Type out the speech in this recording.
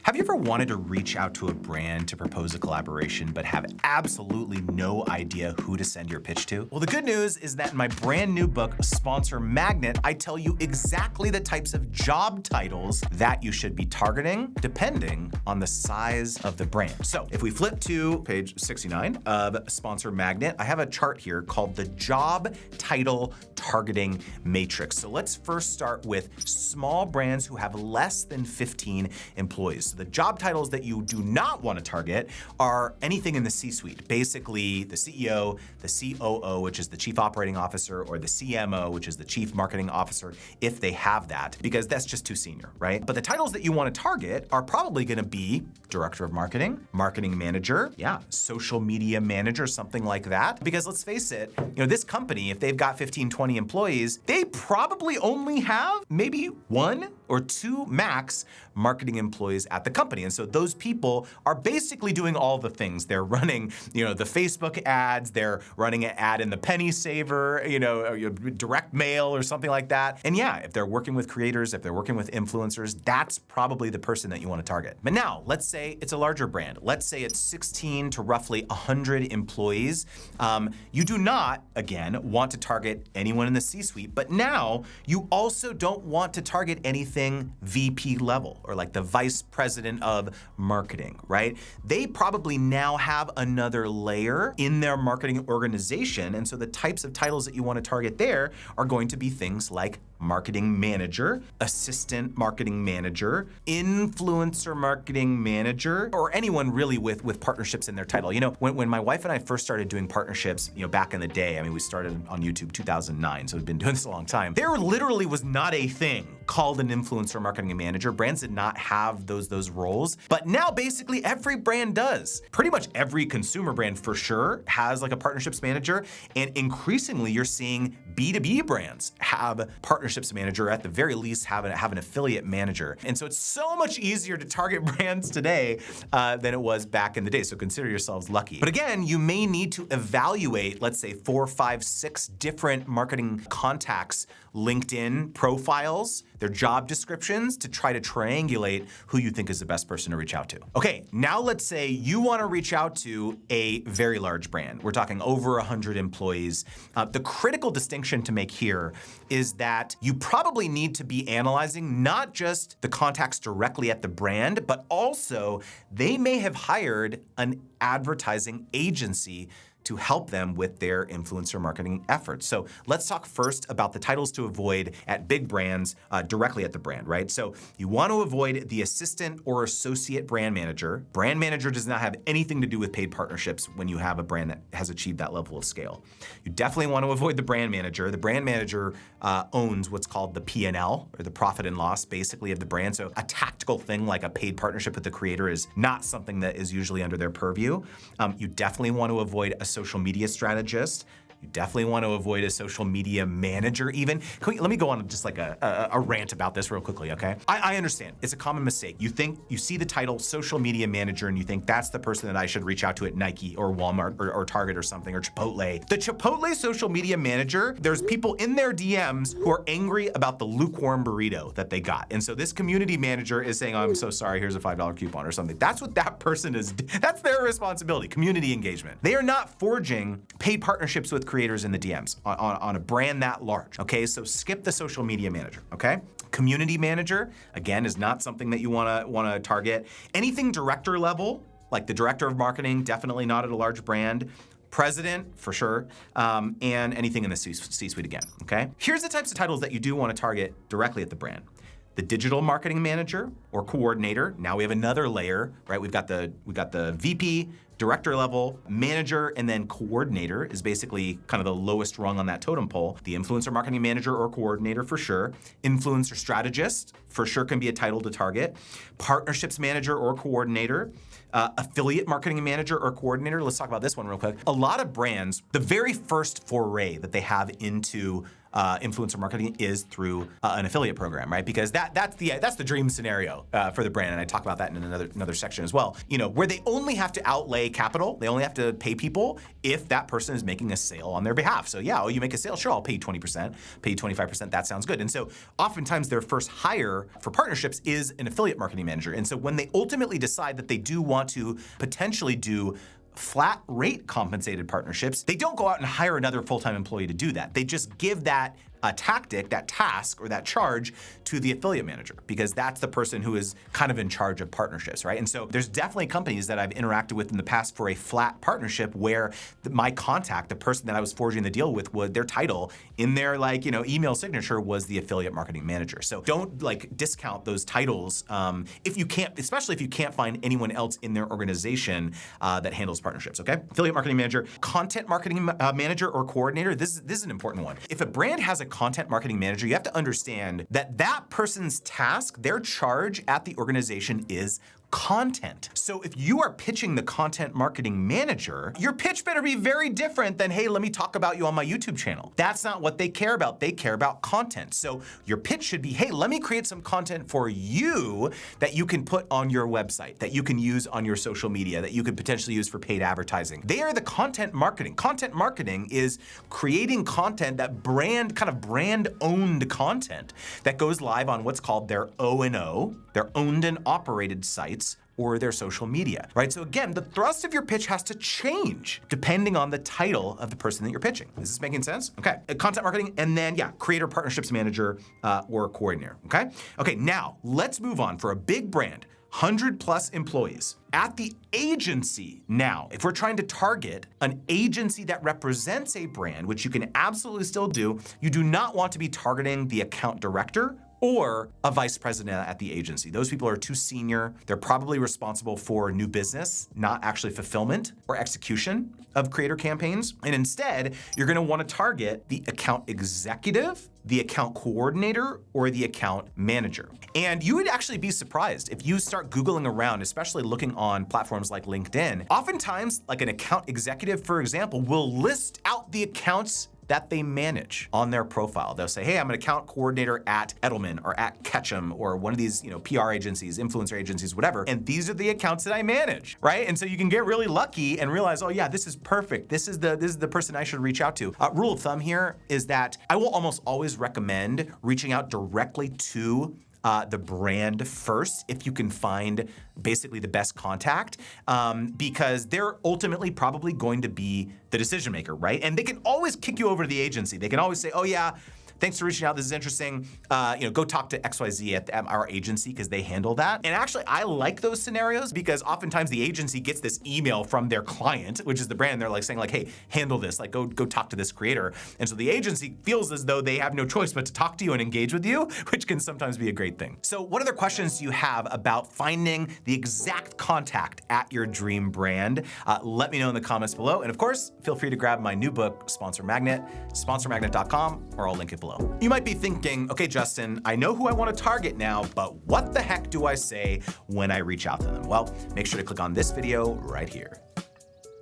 Have you ever wanted to reach out to a brand to propose a collaboration but have absolutely no idea who to send your pitch to? Well, the good news is that in my brand new book, Sponsor Magnet, I tell you exactly the types of job titles that you should be targeting depending on the size of the brand. So if we flip to page 69 of Sponsor Magnet, I have a chart here called the Job Title Targeting Matrix. So let's first start with small brands who have less than 15 employees. So the job titles that you do not want to target are anything in the C-suite, basically the CEO, the COO, which is the Chief Operating Officer, or the CMO, which is the Chief Marketing Officer, if they have that, because that's just too senior, right? But the titles that you want to target are probably going to be Director of Marketing, Marketing Manager, Social Media Manager, something like that. Because let's face it, this company, if they've got 15, 20 employees, they probably only have maybe 1 or 2 max marketing employees at the company. And so those people are basically doing all the things. They're running, the Facebook ads, they're running an ad in the Penny Saver, direct mail or something like that. And if they're working with creators, if they're working with influencers, that's probably the person that you want to target. But now, let's say it's a larger brand. Let's say it's 16 to roughly 100 employees. You do not, again, want to target anyone in the C-suite, but now you also don't want to target anything VP level or like the vice president of marketing, right? They probably now have another layer in their marketing organization. And so the types of titles that you want to target there are going to be things like marketing manager, assistant marketing manager, influencer marketing manager, or anyone really with partnerships in their title. When my wife and I first started doing partnerships, back in the day, we started on YouTube 2009, so we've been doing this a long time. There literally was not a thing called an influencer marketing manager. Brands did not have those roles, but now basically every brand does. Pretty much every consumer brand for sure has like a partnerships manager, and increasingly you're seeing B2B brands have partnerships manager, at the very least have an affiliate manager. And so it's so much easier to target brands today than it was back in the day. So consider yourselves lucky. But again, you may need to evaluate, let's say 4, 5, 6 different marketing contacts, LinkedIn profiles, their job descriptions to try to triangulate who you think is the best person to reach out to. Okay, now let's say you want to reach out to a very large brand. We're talking over 100 employees. The critical distinction to make here is that you probably need to be analyzing not just the contacts directly at the brand, but also they may have hired an advertising agency to help them with their influencer marketing efforts. So let's talk first about the titles to avoid at big brands directly at the brand, right? So you want to avoid the assistant or associate brand manager. Brand manager does not have anything to do with paid partnerships when you have a brand that has achieved that level of scale. You definitely want to avoid the brand manager. The brand manager owns what's called the P&L, or the profit and loss, basically, of the brand. So a tactical thing like a paid partnership with the creator is not something that is usually under their purview. You definitely want to avoid a social media strategist. You definitely want to avoid a social media manager even. Let me go on just like a rant about this real quickly, okay? I understand, it's a common mistake. You see the title social media manager and you think that's the person that I should reach out to at Nike or Walmart or Target or something, or Chipotle. The Chipotle social media manager, there's people in their DMs who are angry about the lukewarm burrito that they got. And so this community manager is saying, oh, I'm so sorry, here's a $5 coupon or something. That's what that person is, that's their responsibility, community engagement. They are not forging paid partnerships with creators in the DMs on a brand that large, okay? So skip the social media manager, okay? Community manager, again, is not something that you wanna target. Anything director level, like the director of marketing, definitely not at a large brand. President, for sure, and anything in the C-suite again, okay? Here's the types of titles that you do wanna target directly at the brand. The digital marketing manager or coordinator. Now we have another layer, right? We've got the VP, director level, manager, and then coordinator is basically kind of the lowest rung on that totem pole. The influencer marketing manager or coordinator for sure. Influencer strategist for sure can be a title to target. Partnerships manager or coordinator. Affiliate marketing manager or coordinator. Let's talk about this one real quick. A lot of brands, the very first foray that they have into influencer marketing is through an affiliate program, right? Because that's the dream scenario for the brand, and I talk about that in another section as well. You know, where they only have to outlay capital, they only have to pay people if that person is making a sale on their behalf. So yeah, oh, you make a sale, sure, I'll pay you 20%, pay you 25%, that sounds good. And so oftentimes their first hire for partnerships is an affiliate marketing manager. And so when they ultimately decide that they do want to potentially do flat rate compensated partnerships, they don't go out and hire another full-time employee to do that. They just give that tactic, that task, or that charge to the affiliate manager, because that's the person who is kind of in charge of partnerships, right? And so there's definitely companies that I've interacted with in the past for a flat partnership where my contact, the person that I was forging the deal with, their title in their email signature was the affiliate marketing manager. So don't discount those titles if you can't, especially if you can't find anyone else in their organization that handles partnerships, okay? Affiliate marketing manager, content marketing manager or coordinator, this is an important one. If a brand has a content marketing manager, you have to understand that that person's task, their charge at the organization is content. So if you are pitching the content marketing manager, your pitch better be very different than, hey, let me talk about you on my YouTube channel. That's not what they care about. They care about content. So your pitch should be, hey, let me create some content for you that you can put on your website, that you can use on your social media, that you could potentially use for paid advertising. They are the content marketing. Content marketing is creating content that brand-owned content that goes live on what's called their O&O, their owned and operated sites, or their social media, right? So again, the thrust of your pitch has to change depending on the title of the person that you're pitching. Is this making sense? Okay, content marketing, and then yeah, creator partnerships manager or coordinator, okay? Okay, now let's move on for a big brand, 100+ employees. At the agency now, if we're trying to target an agency that represents a brand, which you can absolutely still do, you do not want to be targeting the account director or a vice president at the agency. Those people are too senior. They're probably responsible for new business, not actually fulfillment or execution of creator campaigns. And instead, you're gonna wanna target the account executive, the account coordinator, or the account manager. And you would actually be surprised if you start Googling around, especially looking on platforms like LinkedIn. Oftentimes, like an account executive, for example, will list out the accounts that they manage on their profile. They'll say, hey, I'm an account coordinator at Edelman or at Ketchum or one of these PR agencies, influencer agencies, whatever, and these are the accounts that I manage, right? And so you can get really lucky and realize, oh yeah, this is perfect. This is the person I should reach out to. Rule of thumb here is that I will almost always recommend reaching out directly to the brand first if you can find basically the best contact, because they're ultimately probably going to be the decision maker, right? And they can always kick you over to the agency. They can always say, oh yeah, thanks for reaching out, this is interesting. Go talk to XYZ at our agency because they handle that. And actually, I like those scenarios because oftentimes the agency gets this email from their client, which is the brand. They're saying hey, handle this, go talk to this creator. And so the agency feels as though they have no choice but to talk to you and engage with you, which can sometimes be a great thing. So what other questions do you have about finding the exact contact at your dream brand? Let me know in the comments below. And of course, feel free to grab my new book, Sponsor Magnet, sponsormagnet.com, or I'll link it below. You might be thinking, okay, Justin, I know who I want to target now, but what the heck do I say when I reach out to them? Well, make sure to click on this video right here.